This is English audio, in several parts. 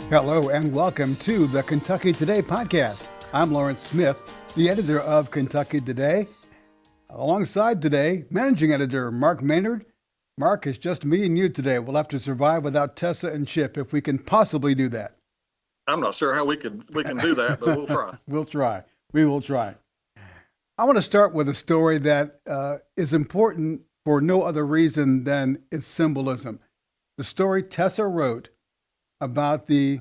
Hello and welcome to the Kentucky Today podcast. I'm Lawrence Smith, the editor of Kentucky Today. Alongside today, managing editor Mark Maynard. Mark, it's just me and you today. We'll have to survive without Tessa and Chip if we can possibly do that. I'm not sure how we can do that, but we'll try. We'll try. We will try. I want to start with a story that is important for no other reason than its symbolism. The story Tessa wrote about the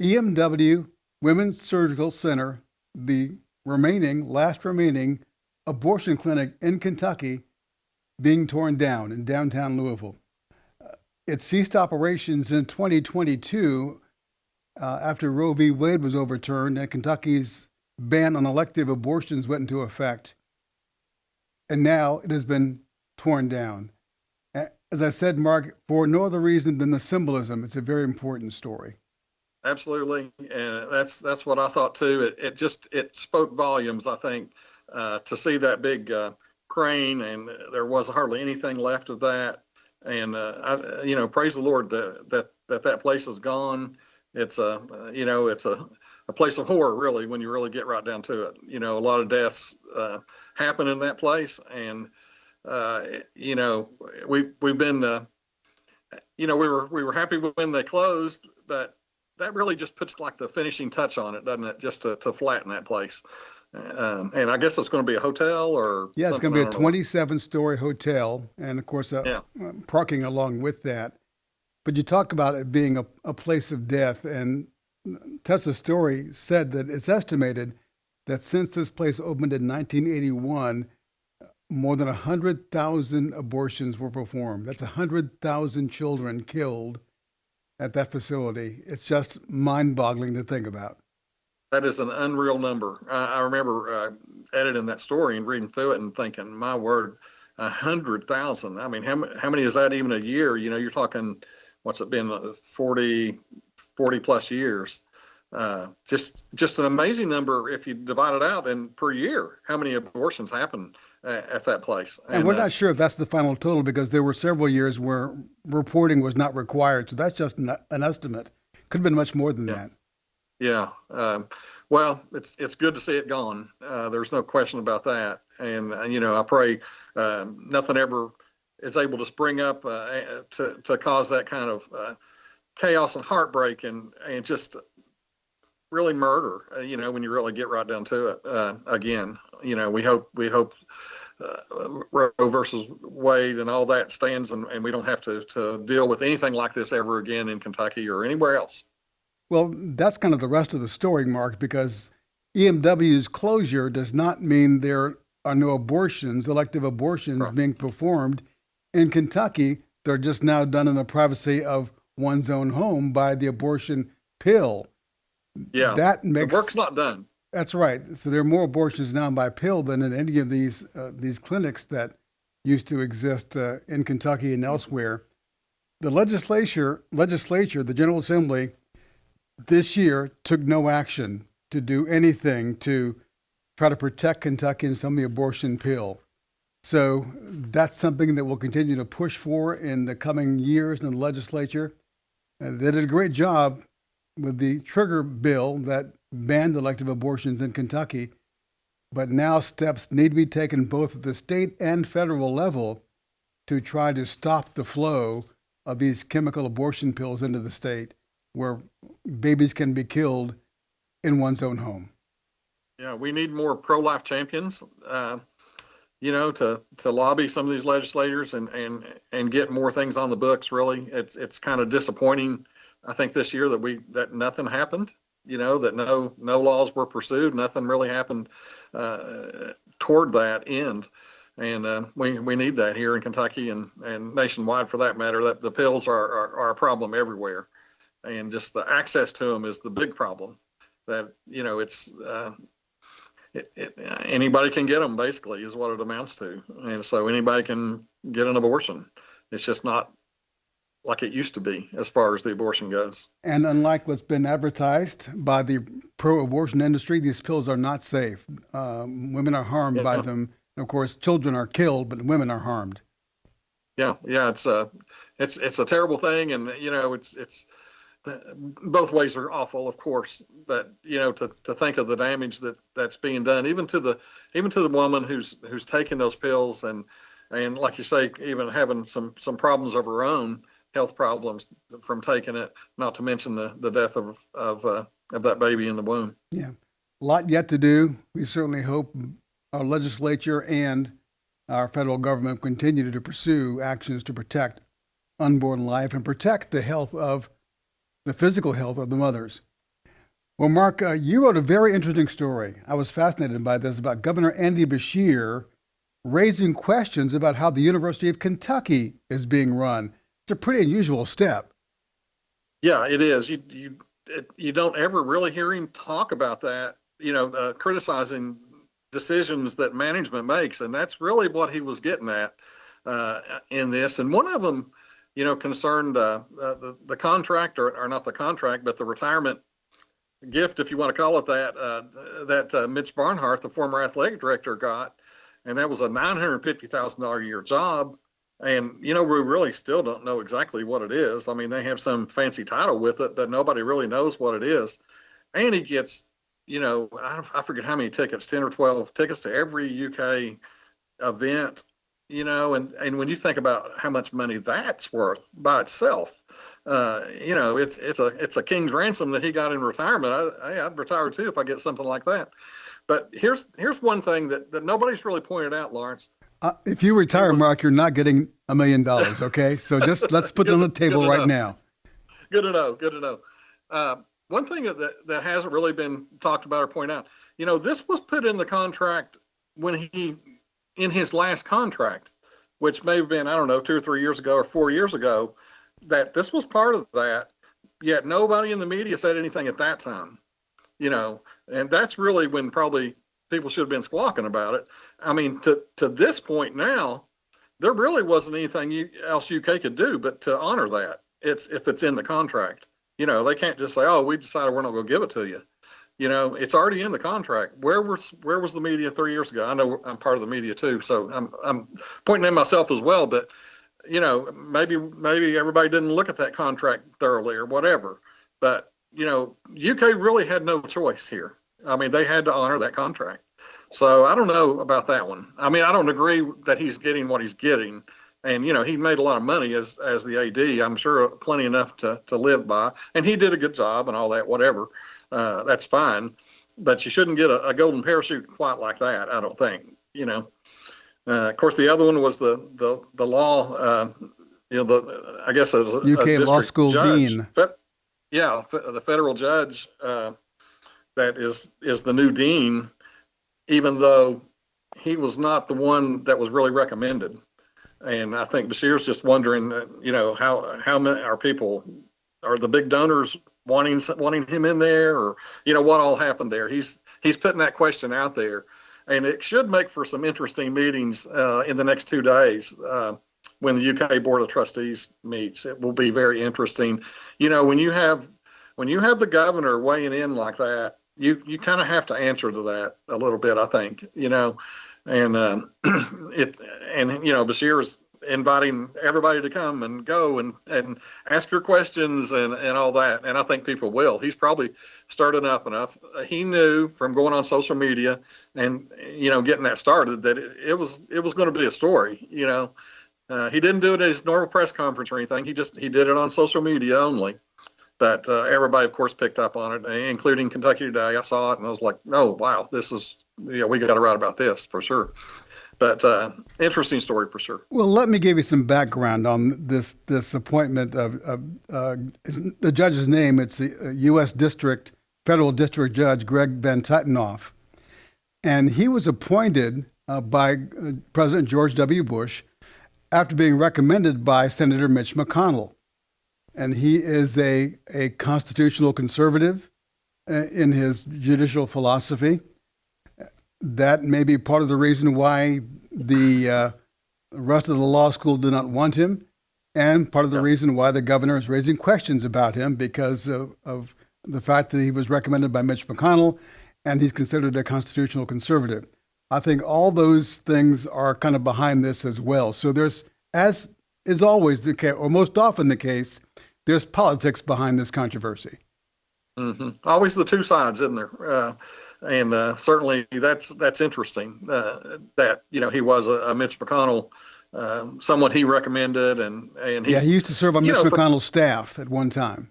EMW Women's Surgical Center, the last remaining abortion clinic in Kentucky, being torn down in downtown Louisville. It ceased operations in 2022 after Roe v. Wade was overturned and Kentucky's ban on elective abortions went into effect. And now it has been torn down. As I said, Mark, for no other reason than the symbolism, it's a very important story. Absolutely, and that's what I thought too. It spoke volumes, I think, to see that big crane, and there was hardly anything left of that. And praise the Lord that place is gone. It's a place of horror, really, when you really get right down to it. A lot of deaths happen in that place, and we've been we were happy when they closed, but that really just puts like the finishing touch on it, doesn't it? Just to flatten that place. And I guess it's going to be a hotel or yeah, it's going to be a 27-story hotel, and of course, parking along with that. But you talk about it being a place of death, and Tessa's story said that it's estimated that since this place opened in 1981, more than 100,000 abortions were performed. That's 100,000 children killed at that facility. It's just mind-boggling to think about. That is an unreal number. I remember editing that story and reading through it and thinking, my word, 100,000. I mean, how many is that even a year? You're talking, what's it been, 40 plus years. Just an amazing number if you divide it out and per year, how many abortions happen at that place. And we're not sure if that's the final total because there were several years where reporting was not required. So that's just an estimate. Could have been much more than that. Yeah. Well, it's good to see it gone. There's no question about that. And, I pray nothing ever is able to spring up to cause that kind of chaos and heartbreak and just really murder, when you really get right down to it. Again, we hope Roe versus Wade and all that stands and we don't have to deal with anything like this ever again in Kentucky or anywhere else. Well, that's kind of the rest of the story, Mark, because EMW's closure does not mean there are no elective abortions being performed. In Kentucky, they're just now done in the privacy of one's own home by the abortion pill. Yeah, the work's not done. That's right. So there are more abortions now by pill than in any of these clinics that used to exist in Kentucky and elsewhere. The legislature, the General Assembly, this year took no action to do anything to try to protect Kentuckians from the abortion pill. So that's something that we'll continue to push for in the coming years in the legislature. They did a great job with the trigger bill that banned elective abortions in Kentucky, but now steps need to be taken both at the state and federal level to try to stop the flow of these chemical abortion pills into the state where babies can be killed in one's own home. Yeah, we need more pro-life champions, to lobby some of these legislators and get more things on the books. Really, it's kind of disappointing. I think this year that nothing happened. That no laws were pursued. Nothing really happened toward that end. And we need that here in Kentucky and nationwide for that matter. That the pills are a problem everywhere. And just the access to them is the big problem. That it's anybody can get them. Basically, is what it amounts to. And so anybody can get an abortion. It's just not like it used to be as far as the abortion goes. And unlike what's been advertised by the pro-abortion industry, these pills are not safe. Women are harmed by them. And of course, children are killed, but women are harmed. Yeah, it's a terrible thing, and both ways are awful, of course, but to think of the damage that's being done, even to the woman who's taking those pills, and like you say, even having some problems of her own, health problems from taking it, not to mention the death of that baby in the womb. Yeah, a lot yet to do. We certainly hope our legislature and our federal government continue to pursue actions to protect unborn life and protect the physical health of the mothers. Well, Mark, you wrote a very interesting story. I was fascinated by this, about Governor Andy Beshear raising questions about how the University of Kentucky is being run. It's a pretty unusual step. Yeah, it is. You don't ever really hear him talk about that, criticizing decisions that management makes. And that's really what he was getting at in this. And one of them, concerned the contract, or not the contract, but the retirement gift, if you want to call it that, that Mitch Barnhart, the former athletic director, got. And that was a $950,000 a year job. And, we really still don't know exactly what it is. I mean, they have some fancy title with it, but nobody really knows what it is. And he gets, I forget how many tickets, 10 or 12 tickets to every UK event, and when you think about how much money that's worth by itself, it's a king's ransom that he got in retirement. I'd retire too if I get something like that. But here's one thing that nobody's really pointed out, Lawrence. If you retire, Mark, you're not getting $1 million. Okay, so just let's put it on the table right now. Good to know. Good to know. One thing that hasn't really been talked about or pointed out, this was put in the contract in his last contract, which may have been, I don't know, 2 or 3 years ago or 4 years ago, that this was part of that. Yet nobody in the media said anything at that time, and that's really when probably people should have been squawking about it. I mean, to this point now, there really wasn't anything else UK could do but to honor that. If it's in the contract. They can't just say, "Oh, we decided we're not going to give it to you." It's already in the contract. Where was the media 3 years ago? I know I'm part of the media too, so I'm pointing at myself as well. But maybe everybody didn't look at that contract thoroughly or whatever. But UK really had no choice here. I mean, they had to honor that contract. So I don't know about that one. I mean, I don't agree that he's getting what he's getting. And, he made a lot of money as the AD, I'm sure plenty enough to live by. And he did a good job and all that, whatever. That's fine. But you shouldn't get a golden parachute quite like that, I don't think, Of course, the other one was the law, I guess a UK law school judge. dean. The federal judge that is the new dean, even though he was not the one that was really recommended. And I think Beshear's just wondering, how many are the big donors wanting him in there, or what all happened there. He's putting that question out there, and it should make for some interesting meetings in the next 2 days when the UK Board of Trustees meets. It will be very interesting. When you have the governor weighing in like that, you kind of have to answer to that a little bit, I think. And Beshear is inviting everybody to come and go and ask your questions and all that. And I think people will. He's probably started up enough. He knew from going on social media and getting that started that it was going to be a story. He didn't do it at his normal press conference or anything. He did it on social media only. But everybody, of course, picked up on it, including Kentucky Today. I saw it and I was like, oh, wow, this is, we got to write about this for sure. But interesting story for sure. Well, let me give you some background on this appointment of the judge's name. It's a U.S. Federal District Judge Greg Van Titenoff. And he was appointed by President George W. Bush after being recommended by Senator Mitch McConnell. And he is a constitutional conservative in his judicial philosophy. That may be part of the reason why the rest of the law school did not want him, and part of the reason why the governor is raising questions about him because of the fact that he was recommended by Mitch McConnell and he's considered a constitutional conservative. I think all those things are kind of behind this as well. So there's, as is always the case, or most often the case, there's politics behind this controversy. Always the two sides, isn't there? And certainly that's interesting. That he was a Mitch McConnell, someone he recommended, and Yeah, he's he used to serve on Mitch from McConnell's staff at one time.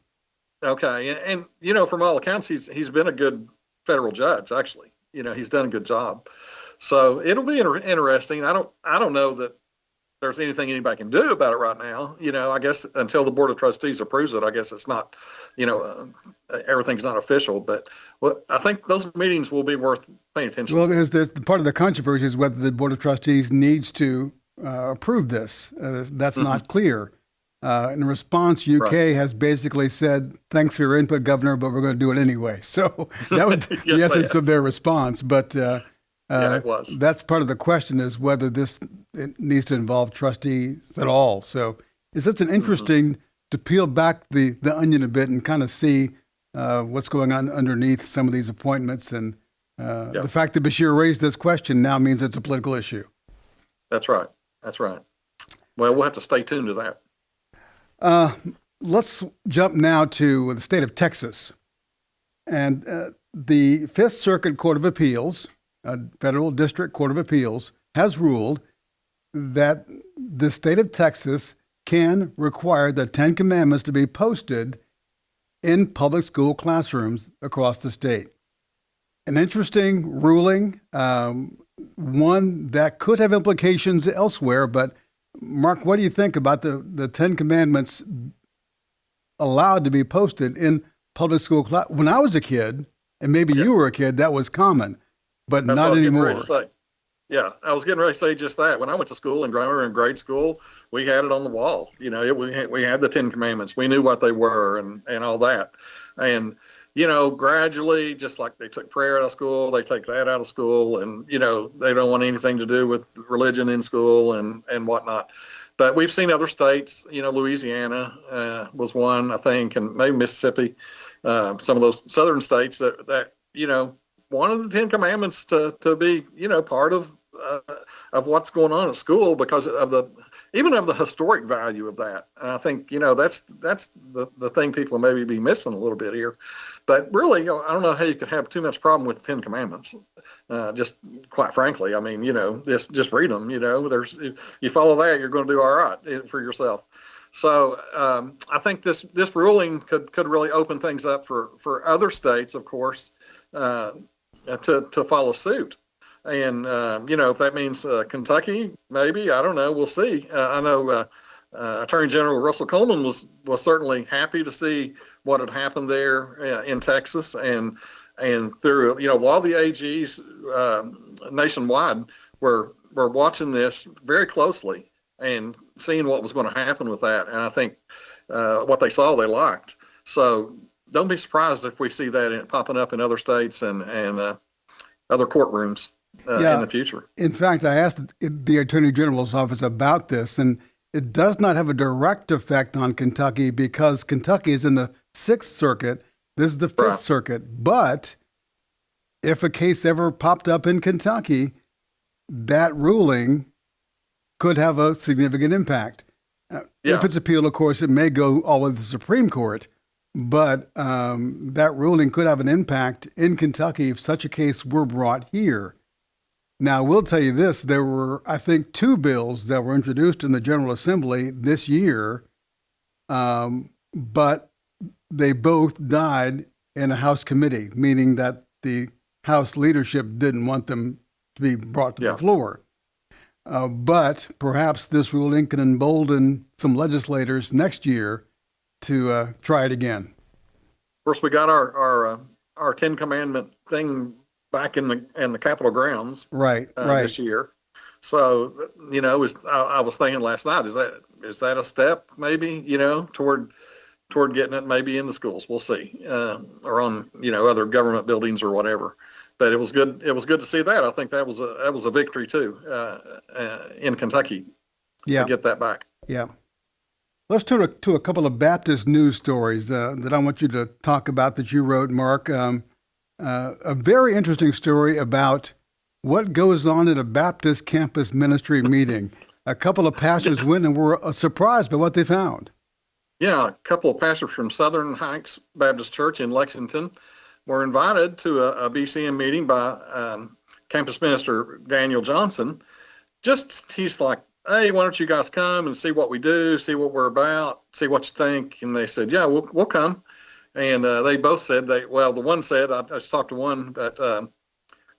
okay, and from all accounts, he's been a good federal judge. Actually, he's done a good job. So it'll be interesting. I don't know that there's anything anybody can do about it right now. I guess until the Board of Trustees approves it, I guess it's not, everything's not official. But I think those meetings will be worth paying attention Well, to. there's part of the controversy is whether the Board of Trustees needs to approve this. That's not clear. In response, UK has basically said, thanks for your input, Governor, but we're going to do it anyway. So that was Yes, the essence of their response. But Yeah, it was. that's part of the question is whether it needs to involve trustees at all. So it's such an interesting to peel back the onion a bit and kind of see what's going on underneath some of these appointments. And the fact that Bashir raised this question now means it's a political issue. That's right. That's right. Well, we'll have to stay tuned to that. Let's jump now to the state of Texas. And the Fifth Circuit Court of Appeals, Federal District Court of Appeals, has ruled that the state of Texas can require the Ten Commandments to be posted in public school classrooms across the state. An interesting ruling, one that could have implications elsewhere, but Mark, what do you think about the Ten Commandments allowed to be posted in public school class? When I was a kid, and maybe you were a kid, that was common, but That's what I not was getting anymore. ready to say. Yeah, I was getting ready to say just that. When I went to school in grammar and grade school, we had it on the wall. We had the Ten Commandments. We knew what they were and all that. And gradually, just like they took prayer out of school, they take that out of school, and they don't want anything to do with religion in school and whatnot. But we've seen other states. Louisiana was one, I think, and maybe Mississippi. Some of those southern states that wanted the Ten Commandments to be part of what's going on at school because of the historic value of that. And I think that's the thing people maybe be missing a little bit here. But really, I don't know how you could have too much problem with the Ten Commandments. Just quite frankly, I mean, just read them. There's you follow that, you're going to do all right for yourself. So I think this ruling could really open things up for other states, of course, to follow suit. And, if that means Kentucky, maybe, I don't know, we'll see. I know Attorney General Russell Coleman was certainly happy to see what had happened there in Texas. And through, a lot of the AGs nationwide were watching this very closely and seeing what was going to happen with that. And I think what they saw, they liked. So don't be surprised if we see that popping up in other states and other courtrooms in the future. In fact, I asked the Attorney General's office about this, and it does not have a direct effect on Kentucky because Kentucky is in the Sixth Circuit. This is the Fifth Circuit. But if a case ever popped up in Kentucky, that ruling could have a significant impact. If it's appealed, of course, it may go all the way to the Supreme Court. But that ruling could have an impact in Kentucky if such a case were brought here. Now, we'll tell you this, there were, I think, 2 bills that were introduced in the General Assembly this year, but they both died in a House committee, meaning that the House leadership didn't want them to be brought to the floor. But perhaps this ruling can embolden some legislators next year to try it again. Of course, we got our Ten Commandment thing back in the Capitol grounds, right. this year. So I was thinking last night, is that a step maybe toward getting it maybe in the schools? We'll see, or on other government buildings or whatever. But it was good. It was good to see that. I think that was a victory too in Kentucky to get that back. Yeah. Let's turn to a couple of Baptist news stories that I want you to talk about that you wrote, Mark. A very interesting story about what goes on at a Baptist campus ministry meeting. A couple of pastors went and were surprised by what they found. Yeah, a couple of pastors from Southern Heights Baptist Church in Lexington were invited to a BCM meeting by campus minister Daniel Johnson. Just he's like, hey, why don't you guys come and see what we do, see what we're about, see what you think? And they said, yeah, we'll come. And they both said well, the one said, I just talked to one, but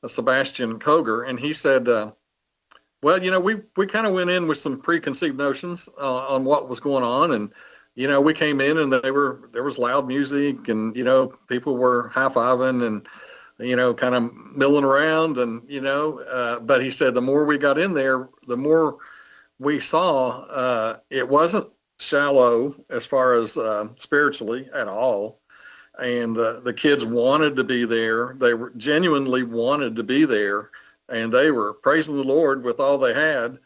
Sebastian Koger, and he said, well, we kind of went in with some preconceived notions on what was going on, and we came in and there was loud music, and people were high fiving and kind of milling around, and but he said the more we got in there, the more we saw it wasn't shallow as far as spiritually at all, and the kids wanted to be there. They were genuinely wanted to be there, and they were praising the Lord with all they had,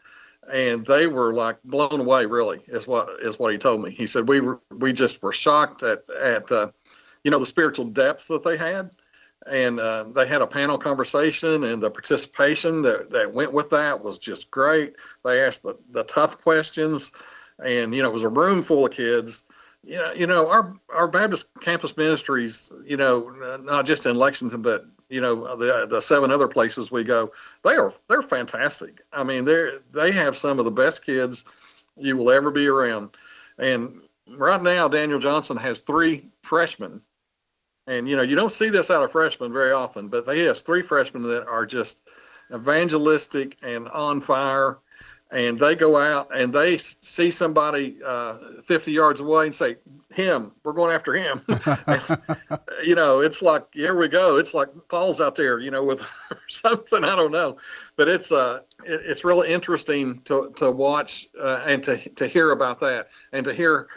and they were like blown away. Really, is what he told me. He said we just were shocked at the spiritual depth that they had, and they had a panel conversation, and the participation that went with that was just great. They asked the tough questions, and it was a room full of kids. Our Baptist campus ministries, not just in Lexington, but the 7 other places we go, they're fantastic. I mean, they have some of the best kids you will ever be around. And right now, Daniel Johnson has 3 freshmen, and you don't see this out of freshmen very often, but he has 3 freshmen that are just evangelistic and on fire. And they go out and they see somebody 50 yards away and say, we're going after him. It's like, here we go. It's like Paul's out there, with something, I don't know. But it's really interesting to watch and to hear about that, and to hear,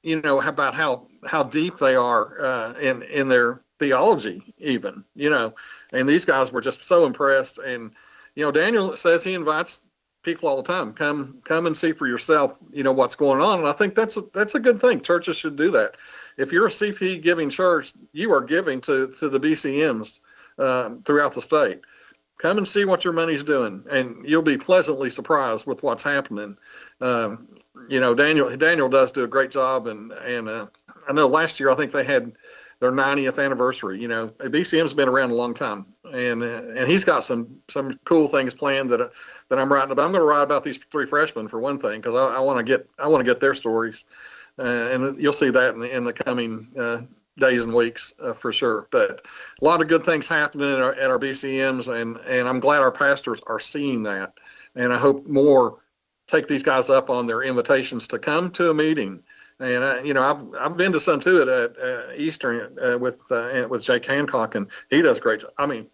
about how deep they are in their theology even, and these guys were just so impressed. And, Daniel says he invites people all the time, come and see for yourself, what's going on. And I think that's a good thing. Churches should do that. If you're a CP giving church, you are giving to the BCMs throughout the state. Come and see what your money's doing, and you'll be pleasantly surprised with what's happening. Daniel does do a great job, and I know last year I think they had their 90th anniversary. BCM's been around a long time, and he's got some cool things planned that I'm writing about. I'm going to write about these 3 freshmen for one thing, because I want to get their stories, and you'll see that in the coming days and weeks for sure. But a lot of good things happening at our BCMs, and I'm glad our pastors are seeing that, and I hope more take these guys up on their invitations to come to a meeting. And I've been to some too at Eastern with Jake Hancock, and he does great. I mean,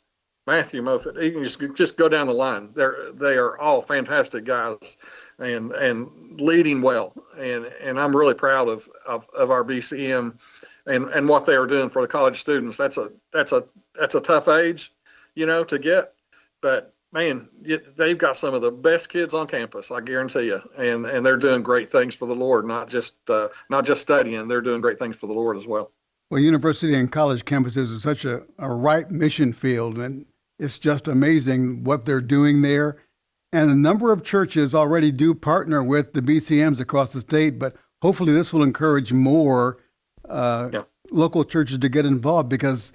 Matthew Moffett, you can just go down the line. They are all fantastic guys, and leading well. And I'm really proud of our BCM and what they are doing for the college students. That's a tough age, to get, but man, they've got some of the best kids on campus, I guarantee you, and they're doing great things for the Lord, not just studying. They're doing great things for the Lord as well. Well, university and college campuses are such a ripe mission field, and it's just amazing what they're doing there. And a number of churches already do partner with the BCMs across the state, but hopefully this will encourage more local churches to get involved, because,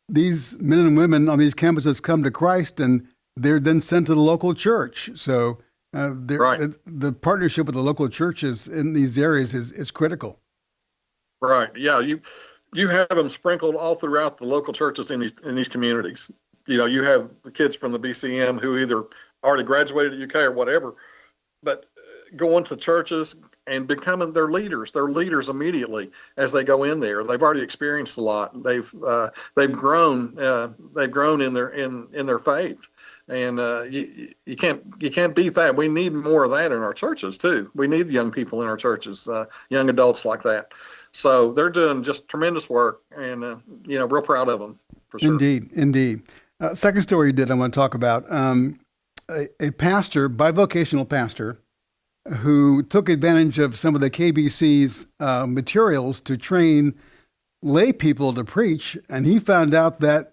these men and women on these campuses come to Christ, and they're then sent to the local church. So the partnership with the local churches in these areas is critical. Right. Yeah. You have them sprinkled all throughout the local churches in these communities. You have the kids from the BCM who either already graduated at UK or whatever, but going to churches and becoming their leaders. They're leaders immediately as they go in there. They've already experienced a lot. They've grown. They've grown in their faith, and you can't beat that. We need more of that in our churches too. We need young people in our churches, young adults like that. So they're doing just tremendous work, and real proud of them for sure. Indeed. Second story you did, I want to talk about a pastor, bivocational pastor, who took advantage of some of the KBC's materials to train lay people to preach, and he found out that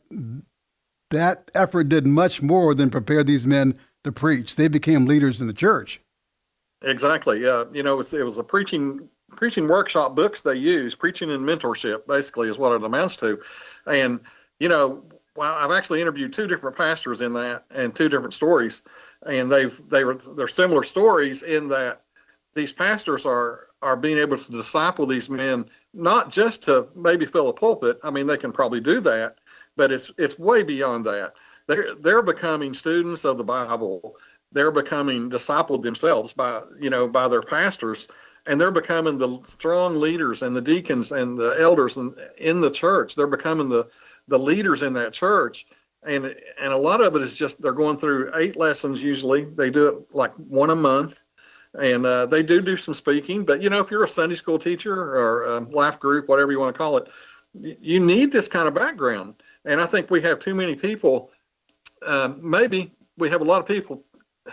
effort did much more than prepare these men to preach. They became leaders in the church. Exactly. Yeah. It was a preaching preaching workshop books they use. Preaching and mentorship basically is what it amounts to. And, well, I've actually interviewed two different pastors in that and two different stories. And they're similar stories in that these pastors are being able to disciple these men, not just to maybe fill a pulpit. I mean, they can probably do that, but it's way beyond that. They're becoming students of the Bible. They're becoming discipled themselves by their pastors, and they're becoming the strong leaders and the deacons and the elders in the church. They're becoming the leaders in that church. And a lot of it is just they're going through 8 lessons usually. They do it like one a month. And they do some speaking. But, if you're a Sunday school teacher or a life group, whatever you want to call it, you need this kind of background. And I think we have too many people. Maybe we have a lot of people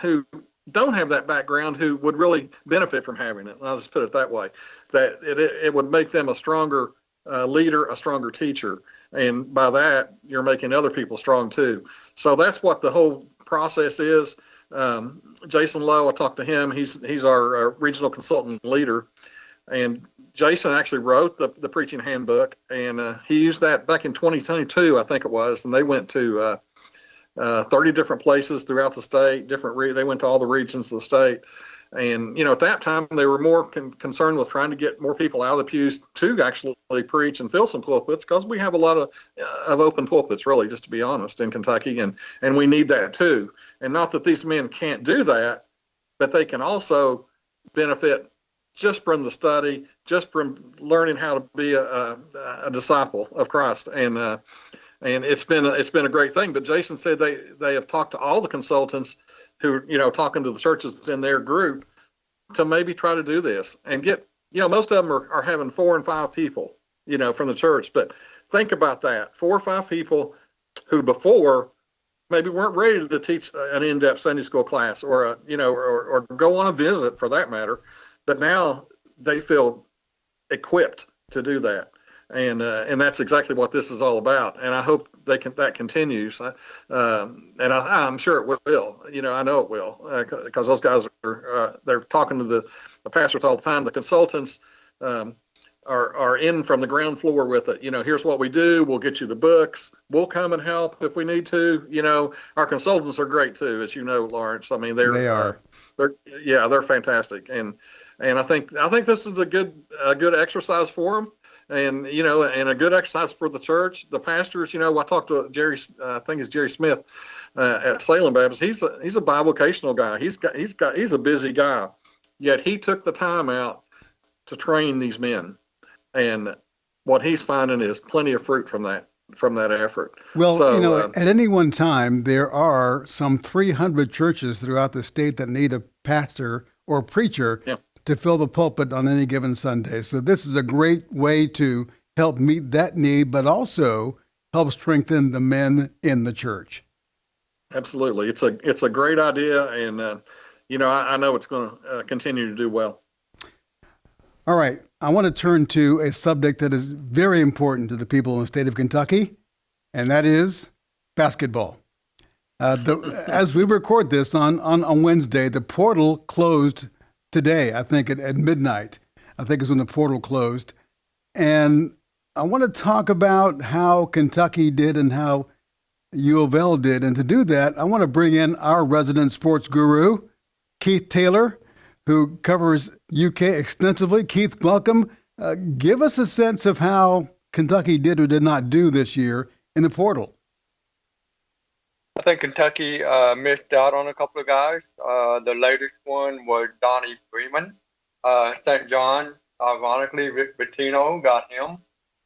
who don't have that background who would really benefit from having it. I'll just put it that way, that it would make them a stronger leader, a stronger teacher. And by that, you're making other people strong too. So that's what the whole process is. Jason Lowe, I talked to him. He's our regional consultant leader. And Jason actually wrote the preaching handbook, and he used that back in 2022, I think it was. And they went to 30 different places throughout the state. They went to all the regions of the state. And, at that time, they were more concerned with trying to get more people out of the pews to actually preach and fill some pulpits, because we have a lot of open pulpits, really, just to be honest, in Kentucky. And we need that, too. And not that these men can't do that, but they can also benefit just from the study, just from learning how to be a disciple of Christ. And it's been a great thing. But Jason said they have talked to all the consultants who, talking to the churches in their group to maybe try to do this and get, most of them are having 4 and 5 people, from the church. But think about that, 4 or 5 people who before maybe weren't ready to teach an in-depth Sunday school class or or go on a visit for that matter. But now they feel equipped to do that. And that's exactly what this is all about. And I hope that continues. And I'm sure it will. I know it will, because those guys they're talking to the pastors all the time. The consultants are in from the ground floor with it. Here's what we do. We'll get you the books. We'll come and help if we need to. Our consultants are great too, as you know, Lawrence. I mean, They are. They're fantastic. And I think this is a good exercise for them. And, and a good exercise for the church, the pastors. I talked to Jerry, I think it's Jerry Smith at Salem Baptist. He's a bivocational guy. He's a busy guy, yet he took the time out to train these men. And what he's finding is plenty of fruit from that effort. Well, so, at any one time, there are some 300 churches throughout the state that need a pastor or preacher. Yeah. To fill the pulpit on any given Sunday. So this is a great way to help meet that need, but also help strengthen the men in the church. Absolutely. It's a great idea. And, I know it's going to continue to do well. All right. I want to turn to a subject that is very important to the people in the state of Kentucky, and that is basketball. As we record this on Wednesday, the portal closed today, I think at midnight, I think is when the portal closed. And I want to talk about how Kentucky did and how U of L did. And to do that, I want to bring in our resident sports guru, Keith Taylor, who covers UK extensively. Keith, welcome. Give us a sense of how Kentucky did or did not do this year in the portal. I think Kentucky missed out on a couple of guys. The latest one was Donnie Freeman. St. John, ironically, Rick Pitino got him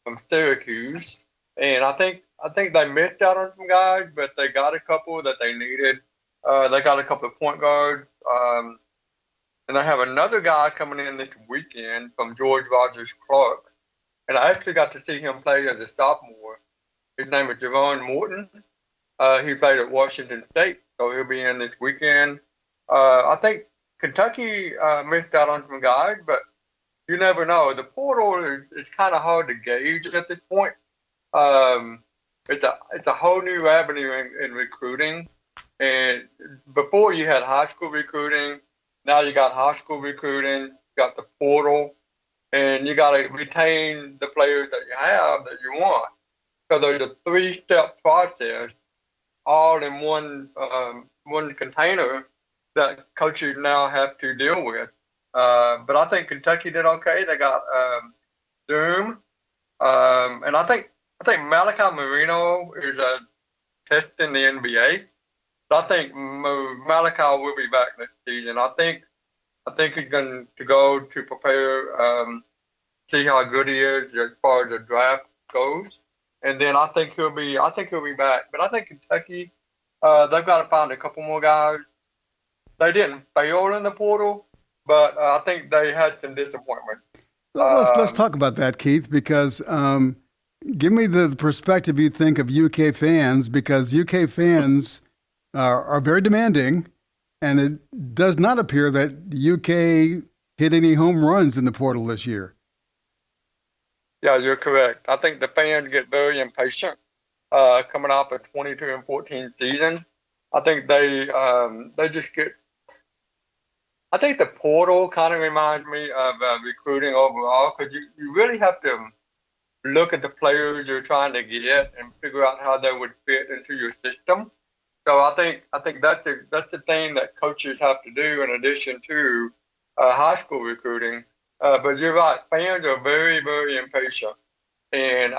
from Syracuse. And I think they missed out on some guys, but they got a couple that they needed. They got a couple of point guards. And they have another guy coming in this weekend from George Rogers Clark. And I actually got to see him play as a sophomore. His name is Javon Morton. He played at Washington State, so he'll be in this weekend. I think Kentucky missed out on some guys, but you never know. The portal is kind of hard to gauge at this point. It's a whole new avenue in recruiting. And before you had high school recruiting, now you got high school recruiting, you got the portal. and you got to retain the players that you have that you want. So there's a 3-step process, all in one container that coaches now have to deal with. But I think Kentucky did okay. They got Zoom, and I think Malachi Marino is a test in the NBA. So I think Malachi will be back next season. I think he's going to go to prepare, see how good he is as far as the draft goes, and then I think he'll be back. But I think Kentucky, they've got to find a couple more guys. They didn't fail in the portal, but I think they had some disappointments. Let's talk about that, Keith, because give me the perspective you think of UK fans, because UK fans are very demanding, and it does not appear that the UK hit any home runs in the portal this year. Yeah, you're correct. I think the fans get very impatient coming off a 22-14 season. I think they just get. I think the portal kind of reminds me of recruiting overall, because you really have to look at the players you're trying to get and figure out how they would fit into your system. So I think that's the thing that coaches have to do in addition to high school recruiting. But you're right, fans are very, very impatient. And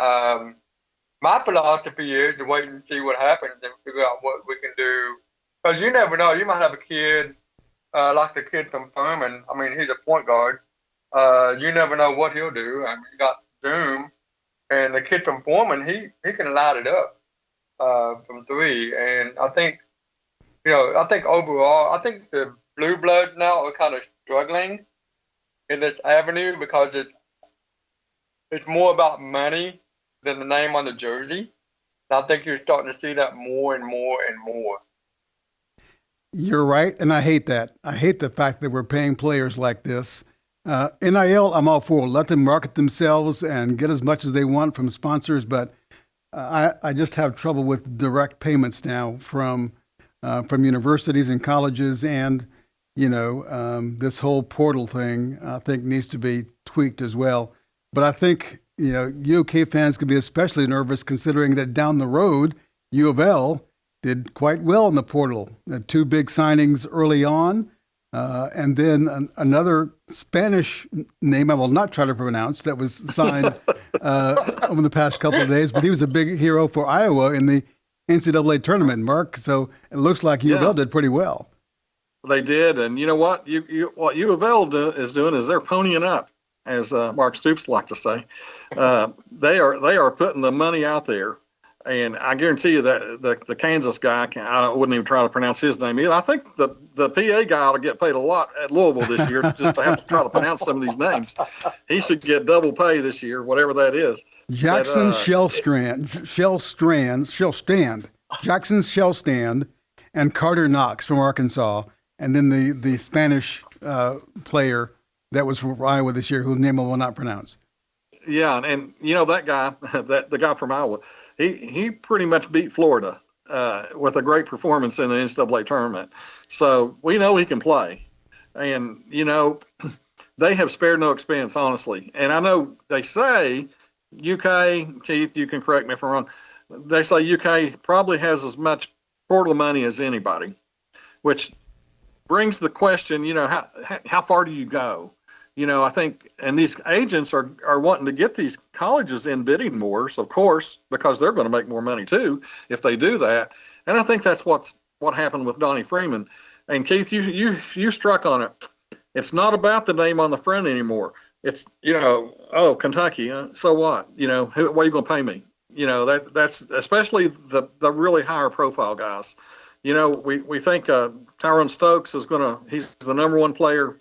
my philosophy is to wait and see what happens and figure out what we can do. Because you never know, you might have a kid like the kid from Furman. I mean, he's a point guard. You never know what he'll do. I mean, you got Zoom, and the kid from Foreman, he can light it up from three. And I think overall, I think the Blue Bloods now are kind of struggling in this avenue because it's more about money than the name on the jersey. And I think you're starting to see that more and more and more. You're right, and I hate that. I hate the fact that we're paying players like this. NIL, I'm all for. Let them market themselves and get as much as they want from sponsors, but I just have trouble with direct payments now from universities and colleges, and this whole portal thing I think needs to be tweaked as well. But I think UK fans could be especially nervous considering that down the road, U of L did quite well in the portal. 2 big signings early on, and then another Spanish name I will not try to pronounce that was signed over the past couple of days, but he was a big hero for Iowa in the NCAA tournament, Mark. So it looks like U of L did pretty well. They did, and you know what? What U of L is doing is they're ponying up, as Mark Stoops like to say. They are putting the money out there. And I guarantee you that the Kansas guy, I wouldn't even try to pronounce his name either. I think the PA guy ought to get paid a lot at Louisville this year just to have to try to pronounce some of these names. He should get double pay this year, whatever that is. Jackson Jackson Shellstand, and Carter Knox from Arkansas, and then the Spanish player that was from Iowa this year, whose name I will not pronounce. Yeah, and that guy, the guy from Iowa, he pretty much beat Florida with a great performance in the NCAA tournament. So we know he can play. And, they have spared no expense, honestly. And I know they say UK, Keith, you can correct me if I'm wrong, they say UK probably has as much portal money as anybody, which brings the question, how far do you go? I think, and these agents are wanting to get these colleges in bidding wars, of course, because they're going to make more money too if they do that. And I think that's what happened with Donnie Freeman. And Keith, you struck on it. It's not about the name on the front anymore. It's Kentucky. So what? What are you going to pay me? That's especially the really higher profile guys. We think Tyrone Stokes he's the number 1 player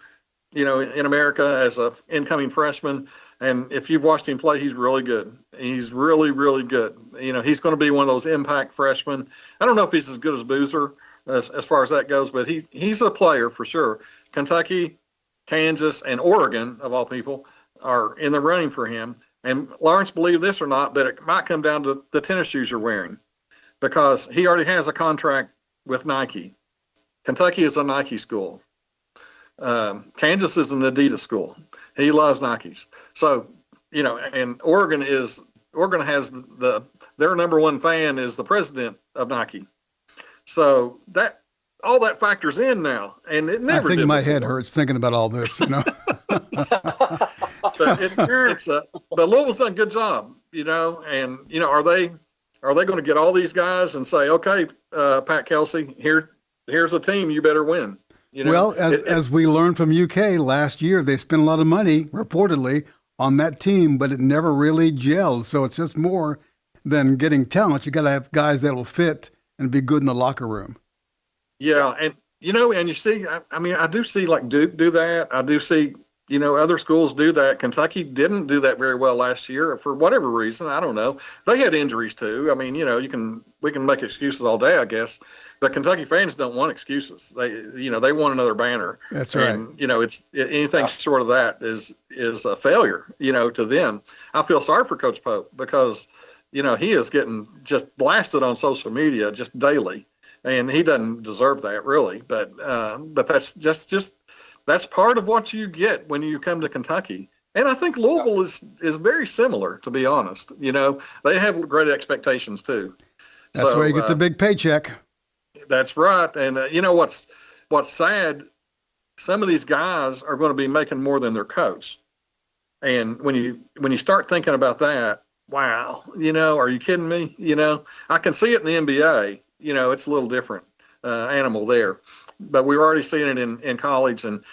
in America as a incoming freshman. And if you've watched him play, he's really good. He's really, really good. He's going to be one of those impact freshmen. I don't know if he's as good as Boozer as far as that goes, but he's a player for sure. Kentucky, Kansas, and Oregon, of all people, are in the running for him. And Lawrence, believe this or not, but it might come down to the tennis shoes you're wearing, because he already has a contract with Nike. Kentucky is a Nike school. Kansas is an Adidas school. He loves Nikes. So, and Oregon has their number one fan is the president of Nike. So all that factors in now, and it never. I think did my before. head hurts thinking about all this. But Louisville's done a good job, and are they going to get all these guys and say, okay, Pat Kelsey, here's a team you better win? Well, as we learned from UK last year, they spent a lot of money reportedly on that team, but it never really gelled. So it's just more than getting talent. You got to have guys that will fit and be good in the locker room. Yeah, and and you see, I do see like Duke do that. I do see, other schools do that. Kentucky didn't do that very well last year for whatever reason. I don't know. They had injuries too. I mean, we can make excuses all day, I guess. But Kentucky fans don't want excuses. They want another banner. That's right. And it's anything short of that is a failure. To them. I feel sorry for Coach Pope because he is getting just blasted on social media just daily, and he doesn't deserve that really. But that's just that's part of what you get when you come to Kentucky. And I think Louisville is very similar, to be honest. They have great expectations too. That's where you get the big paycheck. That's right. And what's sad, some of these guys are going to be making more than their coach. And when you start thinking about that, wow, are you kidding me? I can see it in the NBA. It's a little different animal there. But we're already seeing it in college. And,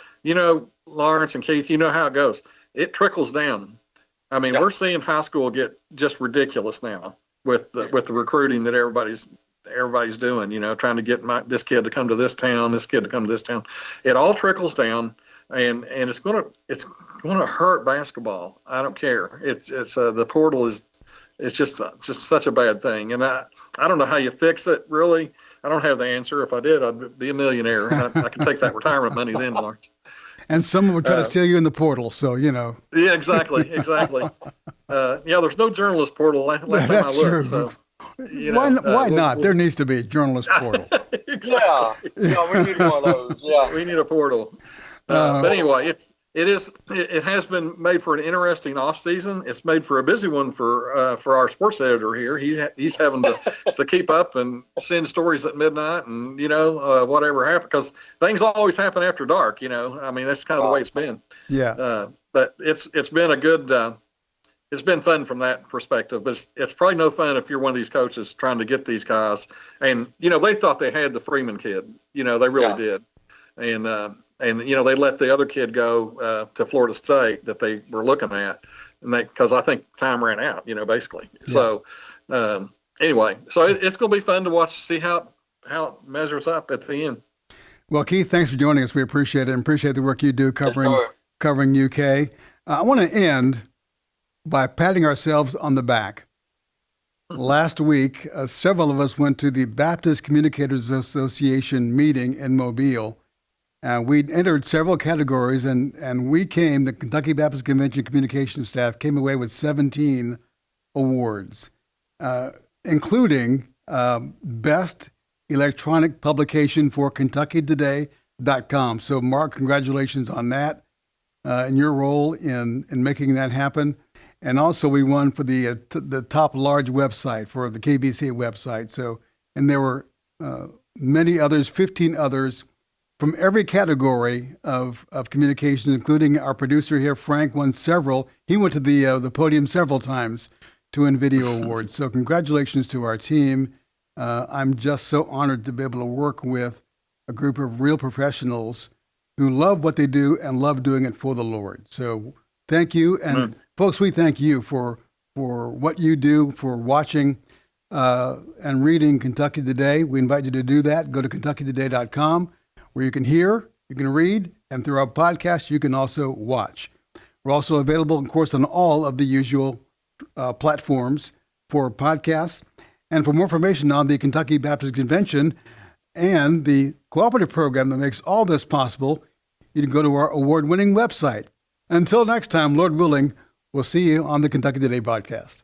Lawrence and Keith, how it goes. It trickles down. I mean, we're seeing high school get just ridiculous now with the recruiting that everybody's doing, trying to get this kid to come to this town, this kid to come to this town. It all trickles down, and it's gonna hurt basketball. I don't care. It's the portal it's just such a bad thing, and I don't know how you fix it really. I don't have the answer. If I did, I'd be a millionaire. I could take that retirement money then, Lawrence. And someone would try to steal you in the portal, so Yeah, exactly. There's no journalist portal last time that's I looked. true. So. Why not? There needs to be a journalist portal. Exactly. Yeah, we need one of those. Yeah, we need a portal. But anyway, it has been made for an interesting off season. It's made for a busy one for our sports editor here. He's having to keep up and send stories at midnight and whatever happened, because things always happen after dark. I mean, that's kind of the way it's been. Yeah. But it's been a good. It's been fun from that perspective, but it's probably no fun if you're one of these coaches trying to get these guys. And, they thought they had the Freeman kid, they really did. And they let the other kid go to Florida State that they were looking at, and because I think time ran out, basically. Yeah. So anyway, so it's going to be fun to watch, see how it measures up at the end. Well, Keith, thanks for joining us. We appreciate it and appreciate the work you do covering UK. I want to end by patting ourselves on the back. Last week, several of us went to the Baptist Communicators Association meeting in Mobile. We entered several categories, and the Kentucky Baptist Convention communication staff came away with 17 awards, including Best Electronic Publication for KentuckyToday.com. So, Mark, congratulations on that and your role in making that happen. And also we won for the top large website for the KBC website. So, and there were many others, 15 others from every category of communications, including our producer here, Frank, won several. He went to the podium several times to win video awards. So congratulations to our team. I'm just so honored to be able to work with a group of real professionals who love what they do and love doing it for the Lord. So thank you. And folks, we thank you for what you do, for watching and reading Kentucky Today. We invite you to do that. Go to KentuckyToday.com, where you can hear, you can read, and through our podcast, you can also watch. We're also available, of course, on all of the usual platforms for podcasts. And for more information on the Kentucky Baptist Convention and the cooperative program that makes all this possible, you can go to our award-winning website. Until next time, Lord willing, we'll see you on the Kentucky Today podcast.